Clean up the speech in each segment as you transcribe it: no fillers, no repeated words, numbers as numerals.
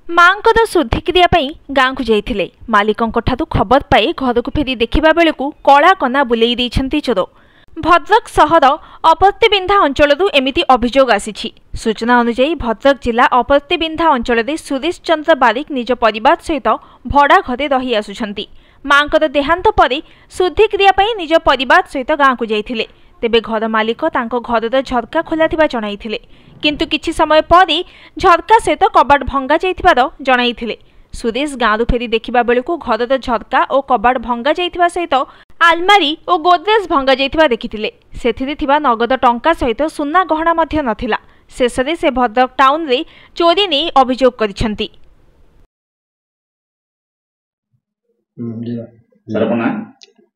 ମାଙ୍କର ଶୁଦ୍ଧିକ୍ରିୟା ପାଇଁ ଗାଁକୁ ଯାଇଥିଲେ। ମାଲିକଙ୍କ ଠାରୁ ଖବର ପାଇ ଘରକୁ ଫେରି ଦେଖିବା ବେଳକୁ କଳା କନା ବୁଲେଇ ଦେଇଛନ୍ତି ଚୋର। ଭଦ୍ରକ ସହର ଅପର୍ତ୍ତିବିନ୍ଧା ଅଞ୍ଚଳରୁ ଏମିତି ଅଭିଯୋଗ ଆସିଛି। ସୂଚନା ଅନୁଯାୟୀ ଭଦ୍ରକ ଜିଲ୍ଲା ଅପର୍ତ୍ତିବିନ୍ଧା ଅଞ୍ଚଳରେ ସୁରେଶ ଚନ୍ଦ୍ର ବାରିକ ନିଜ ପରିବାର ସହିତ ଭଡ଼ା ଘରେ ରହି ଆସୁଛନ୍ତି। ମାଙ୍କର ଦେହାନ୍ତ ପରେ ଶୁଦ୍ଧିକ୍ରିୟା ପାଇଁ ନିଜ ପରିବାର ସହିତ ଗାଁକୁ ଯାଇଥିଲେ। ତେବେ ଘର ମାଲିକ ତାଙ୍କ ଘରର ଝରକା ଖୋଲା ଥିବା ଜଣାଇଥିଲେ, କିନ୍ତୁ କିଛି ସମୟ ପରେ ଝରକା ସହିତ କବାଟ ଭଙ୍ଗା ଯାଇଥିବାର ଜଣାଇଥିଲେ। ସୁରେଶ ଗାଁରୁ ଫେରି ଦେଖିବା ବେଳକୁ ଘରର ଝରକା ଓ କବାଟ ଭଙ୍ଗା ଯାଇଥିବା ସହିତ ଆଲମାରୀ ଓ ଗୋଦ୍ରେଜ ଭଙ୍ଗା ଯାଇଥିବା ଦେଖିଥିଲେ। ସେଥିରେ ଥିବା ନଗଦ ଟଙ୍କା ସହିତ ସୁନା ଗହଣା ମଧ୍ୟ ନଥିଲା। ଶେଷରେ ସେ ଭଦ୍ରକ ଟାଉନରେ ଚୋରି ନେଇ ଅଭିଯୋଗ କରିଛନ୍ତି।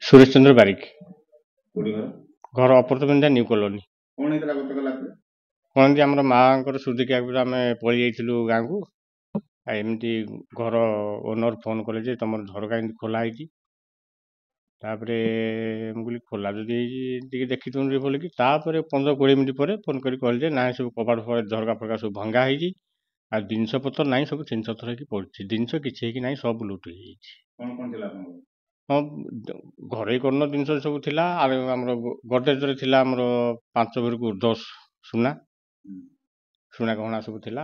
ସୁରେଶ ଚନ୍ଦ୍ର ବାରିକ, घर अपर्तमेंट न्यू कॉलोनी। कौन आम माँ सुधिका आम पलि जाइलु गाँव को एमती घर ओनर फोन कले तुम झरका एमती खोला मुझे खोला जदि देखी बोल कि 15-20 मिनट पर फोन कर कहले ना सब कबाड़ झरका फरका सब भंगा हो जिनस पतर ना सब 300 थर कि पड़ी जिनस किसी ना सब लुट हाँ घरे करन जिन सब थिला गडरेज रे थिला 5 भरी ऊर्ध सुना सुना गहना सब थिला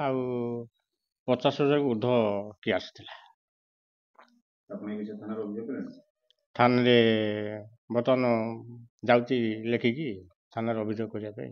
50,000 ऊर्ध कैश थिला। थाना बर्तमान जाऊँगी लेखिकी थाना अभियोग करने।